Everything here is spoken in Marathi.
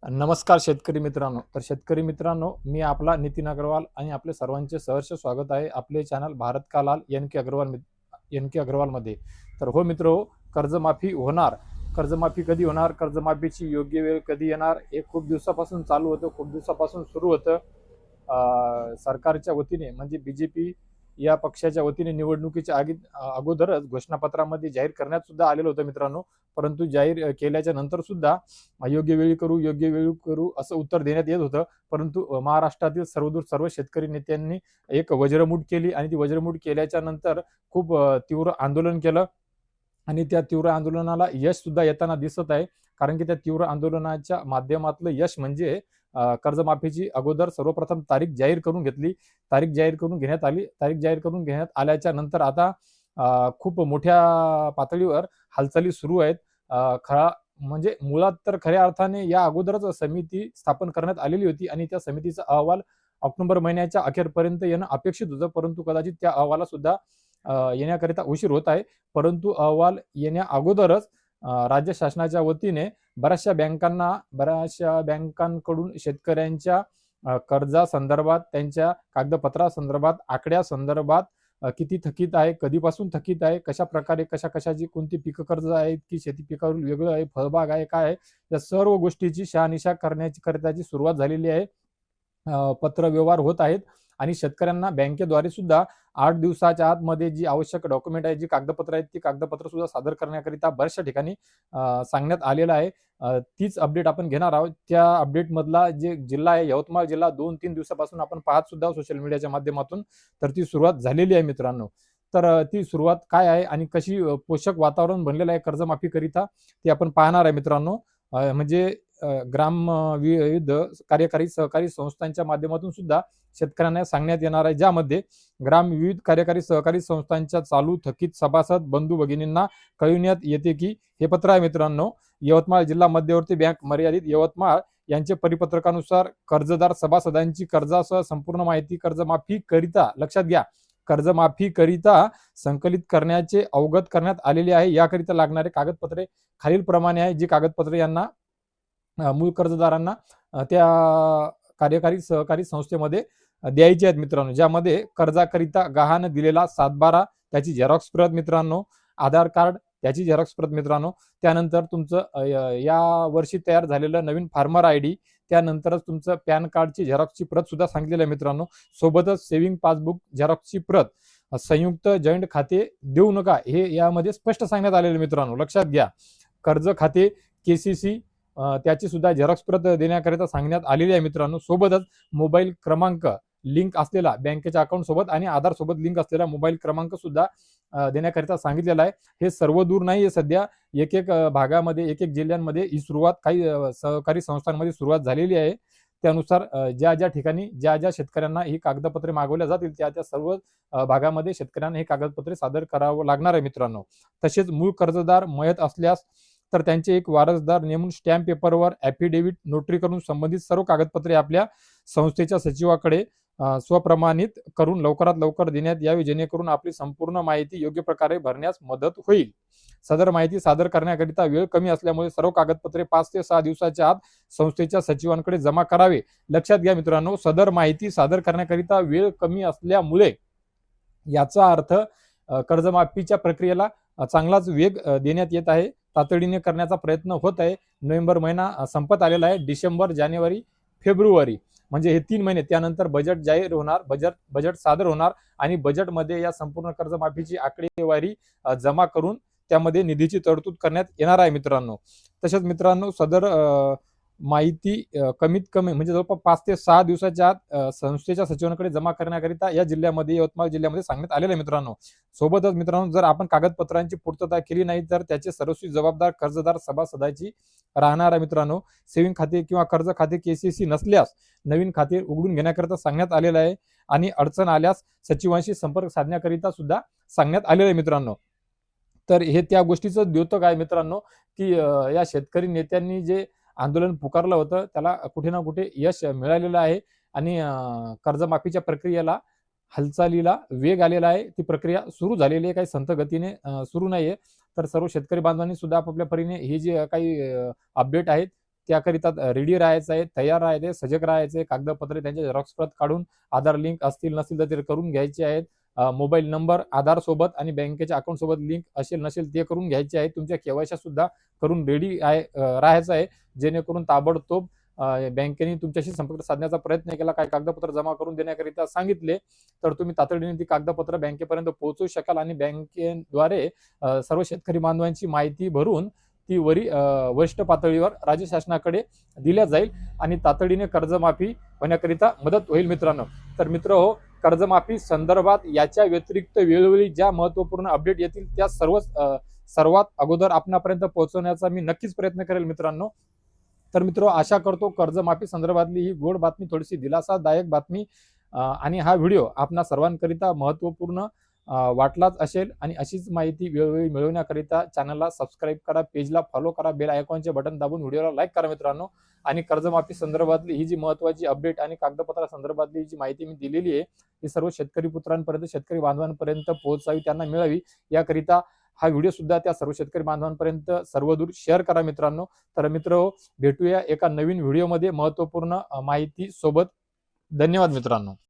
नमस्कार शेतकरी मित्रांनो. तर शेतकरी मित्रांनो, मी आपला नितीन अग्रवाल आणि आपले सर्वांचे सहर्ष स्वागत आहे आपले चॅनल भारत का लाल एन के अग्रवालमध्ये. तर हो मित्रो, कर्जमाफी होणार. कर्जमाफी कधी होणार? कर्जमाफीची योग्य वेळ कधी येणार? हे खूप दिवसापासून चालू होतं, खूप दिवसापासून सुरू होतं. सरकारच्या वतीने म्हणजे बीजेपी या पक्षाच्या वतीने निवडणुकीच्या अगोदरच घोषणापत्रामध्ये जाहीर करण्यात सुद्धा आलेलं होतं मित्रांनो. परंतु जाहीर केल्याच्या नंतर सुद्धा योग्य वेळी करू असं उत्तर देण्यात येत होतं. परंतु महाराष्ट्रातील सर्व शेतकरी नेत्यांनी एक वज्रमूठ केली आणि ती वज्रमूठ केल्याच्या नंतर खूप तीव्र आंदोलन केलं आणि त्या तीव्र आंदोलनाला यश सुद्धा येताना दिसत आहे. कारण की त्या तीव्र आंदोलनाच्या माध्यमातलं यश म्हणजे कर्जमाफीची अगोदर सर्वप्रथम तारीख जाहीर करून घेतली. तारीख जाहीर करून घेण्यात आली. तारीख जाहीर करून घेण्यात आल्याच्या नंतर आता खूप मोठ्या पातळीवर हालचाली सुरू आहेत. खरा म्हणजे मुळात तर खऱ्या अर्थाने या अगोदरच समिती स्थापन करण्यात आलेली होती आणि त्या समितीचा अहवाल ऑक्टोबर महिन्याच्या अखेरपर्यंत येणं अपेक्षित होतं. परंतु कदाचित त्या अहवाला सुद्धा येण्याकरिता उशीर होत आहे. परंतु अहवाल येण्या अगोदरच राज्य शासनाच्या वतीने बऱ्याचशा बँकांकडून शेतकऱ्यांच्या कर्जासंदर्भात, त्यांच्या कागदपत्रासंदर्भात, आकड्यासंदर्भात किती थकीत आहे, कधीपासून थकीत आहे, कशा प्रकारे कशाची कोणती पिकं कर्ज आहेत की शेती पिकावरील वेगळं आहे, फळबाग आहे, काय आहे, या सर्व गोष्टीची शहानिशा करण्याची सुरुवात झालेली आहे. पत्रव्यवहार होत आहेत आणि शेतकऱ्यांना बँकेद्वारे सुद्धा 8 दिवसाच्या आतमध्ये जी आवश्यक डॉक्युमेंट आहेत, जी कागदपत्र आहेत, ती कागदपत्र सुद्धा सादर करण्याकरिता बऱ्याचशा ठिकाणी सांगण्यात आलेलं आहे. तीच अपडेट आपण घेणार आहोत. त्या अपडेटमधला जे जिल्हा आहे यवतमाळ जिल्हा 2-3 दिवसापासून आपण पाहत सुद्धा सोशल मीडियाच्या माध्यमातून, तर ती सुरुवात झालेली आहे मित्रांनो. तर ती सुरुवात काय आहे आणि कशी पोषक वातावरण बनलेलं आहे कर्जमाफीकरिता ते आपण पाहणार आहे मित्रांनो. म्हणजे विविध कार्यकारी सहकारी संस्थांच्या माध्यमातून सुद्धा शेतकऱ्यांना सांगण्यात येणार आहे, ज्यामध्ये विविध कार्यकारी सहकारी संस्थांच्या चालू थकीत सभासद बंधू भगिनींना कळविण्यात येते की हे पत्र आहे मित्रांनो. यवतमाळ जिल्हा मध्यवर्ती बँक मर्यादित यवतमाळ यांचे परिपत्रकानुसार कर्जदार सभासदांची कर्जासह संपूर्ण माहिती कर्जमाफी करिता, लक्षात घ्या, कर्जमाफी करिता संकलित करण्याचे अवगत करण्यात आलेले आहे. याकरिता लागणारे कागदपत्रे खालील प्रमाणे आहे, जी कागदपत्रे यांना मूळ कर्जदारांना त्या कार्यकारी सहकारी संस्थेमध्ये द्यायचे आहेत मित्रांनो. ज्यामध्ये कर्जाकरिता गहाण दिलेला सातबारा, त्याची झेरॉक्स प्रत मित्रांनो, आधार कार्ड त्याची झेरॉक्स प्रत मित्रांनो, त्यानंतर तुमचं या वर्षी तयार झालेलं नवीन फार्मर आयडी, त्यानंतरच तुमचं पॅन कार्डची झेरॉक्सची प्रत सुद्धा सांगितलेलं आहे मित्रांनो. सोबतच सेव्हिंग पासबुक झेरॉक्सची प्रत, संयुक्त जॉईंट खाते देऊ नका हे यामध्ये स्पष्ट सांगण्यात आलेलं मित्रांनो. लक्षात घ्या, कर्ज खाते केसीसी त्याची सुद्धा झेरॉक्स प्रत देण्याकरिता सांगण्यात आलेली आहे मित्रांनो. सोबतच मोबाईल क्रमांक लिंक असलेला बँकेच्या अकाउंट सोबत आणि आधार सोबत लिंक असलेला मोबाईल क्रमांक सुद्धा देण्याकरिता सांगितलेला आहे. हे सर्व दूर नाही आहे, सध्या एक भागामध्ये, एक जिल्ह्यांमध्ये ही सुरुवात काही सहकारी संस्थांमध्ये सुरुवात झालेली आहे. त्यानुसार ज्या ठिकाणी ज्या शेतकऱ्यांना ही कागदपत्रे मागवल्या जातील त्या सर्व भागामध्ये शेतकऱ्यांना ही कागदपत्रे सादर करावं लागणार आहे मित्रांनो. तसेच मूळ कर्जदार मयत असल्यास तर त्यांचे एक वारसदार नेमून स्टॅम्प पेपरवर ॲफिडेव्हिट नोटरी करून संबंधित सर्व कागदपत्रे आपल्या संस्थेच्या सचिवाकडे स्वप्रमाणित करून लवकरात लवकर देण्यात यावी, जेणेकरून आपली संपूर्ण माहिती योग्य प्रकारे भरण्यास मदत होईल. सदर माहिती सादर करण्याकरिता वेळ कमी असल्यामुळे सर्व कागदपत्रे 5 ते 6 दिवसाच्या आत संस्थेच्या सचिवांकडे जमा करावे. लक्षात घ्या मित्रांनो, सदर माहिती सादर करण्याकरिता वेळ कमी असल्यामुळे याचा अर्थ कर्जमाफीच्या प्रक्रियेला चांगलाच वेग देण्यात येत आहे. तातडीने करण्याचा प्रयत्न होत आहे. नोव्हेंबर महिना संपत आलेला आहे. डिसेंबर, जानेवारी, फेब्रुवारी म्हणजे हे 3 महिने, त्यानंतर बजेट जाहीर होणार, बजेट सादर होणार आणि बजेटमध्ये या संपूर्ण कर्जमाफीची आकडेवारी जमा करून त्यामध्ये निधीची तरतूद करण्यात येणार आहे मित्रांनो. तसेच मित्रांनो, सदर माहिती कमीत कमी म्हणजे जवळपास 5 ते 6 दिवसाच्या आत संस्थेच्या सचिवांकडे जमा करण्याकरिता या जिल्ह्यामध्ये, यवतमाळ जिल्ह्यामध्ये सांगण्यात आलेलं आहे मित्रांनो. सोबतच मित्रांनो, जर आपण कागदपत्रांची पूर्तता केली नाही तर त्याचे सर्वस्वी जबाबदार कर्जदार सभासदाची राहणार आहे मित्रांनो. सेव्हिंग खाते किंवा कर्ज खाते केसीसी नसल्यास नवीन खाते उघडून घेण्याकरिता सांगण्यात आलेलं आहे आणि अडचण आल्यास सचिवांशी संपर्क साधण्याकरिता सुद्धा सांगण्यात आलेलं आहे मित्रांनो. तर हे त्या गोष्टीचं द्योतक आहे मित्रांनो की या शेतकरी नेत्यांनी जे आंदोलन पुकारलं होतं त्याला कुठे ना कुठे यश मिळालेलं आहे आणि कर्जमाफीच्या प्रक्रियेला, हालचालीला वेग आलेला आहे. ती प्रक्रिया सुरू झालेली आहे, काही संथ गतीने सुरू नाहीये. तर सर्व शेतकरी बांधवांनी सुद्धा आपापल्या परीने हे जे काही अपडेट आहेत त्याकरिता रेडी राहायचं आहे, तयार राहायचं आहे, सजग राहायचं आहे. कागदपत्रे त्यांचे झेरॉक्स प्रत काढून आधार लिंक असतील नसतील तर ते करून घ्यायचे आहेत. मोबाईल नंबर आधार सोबत आणि बँकेच्या अकाउंट सोबत लिंक असेल नसेल ते करून घ्यायचे आहे. तुमच्या केवायसी सुद्धा करून रेडी राहायचं आहे, जेणेकरून ताबडतोब बँकेने तुमच्याशी संपर्क साधण्याचा प्रयत्न केला, काही कागदपत्र जमा करून देण्याकरिता सांगितले तर तुम्ही तातडीने ती कागदपत्र बँकेपर्यंत पोहोचवू शकाल आणि बँकेद्वारे सर्व शेतकरी बांधवांची माहिती भरून ती वरिष्ठ पातळीवर राज्य शासनाकडे दिल्या जाईल आणि तातडीने कर्जमाफी होण्याकरिता मदत होईल मित्रांनो. तर मित्र हो, कर्जमाफी संदर्भात याच्या व्यतिरिक्त वेळोवेळी ज्या महत्वपूर्ण अपडेट येतील त्या सर्वात अगोदर आपणापर्यंत पोहोचवण्याचा मी नक्कीच प्रयत्न करेल मित्रांनो. तर मित्र आशा करतो कर्जमाफी संदर्भातली ही गोड बातमी, थोडीशी दिलासादायक बातमी आणि हा व्हिडिओ आपणा सर्वांकरिता महत्वपूर्ण वाटलाच असेल आणि अशीच माहिती वेळोवेळी मिळवण्याकरिता चॅनलला सबस्क्राईब करा, पेजला फॉलो करा, बेल आयकॉनचे बटन दाबून व्हिडिओला लाईक करा मित्रांनो. आणि कर्जमाफी संदर्भातली ही जी महत्वाची अपडेट आणि कागदपत्रा संदर्भातली जी माहिती मी दिलेली आहे ही सर्व शेतकरी पुत्रांपर्यंत, शेतकरी बांधवांपर्यंत पोहोचावी, त्यांना मिळावी याकरिता हा व्हिडिओ सुद्धा त्या सर्व शेतकरी बांधवांपर्यंत सर्वदूर शेअर करा मित्रांनो. तर मित्र भेटूया एका नवीन व्हिडिओमध्ये महत्वपूर्ण माहिती सोबत. धन्यवाद मित्रांनो.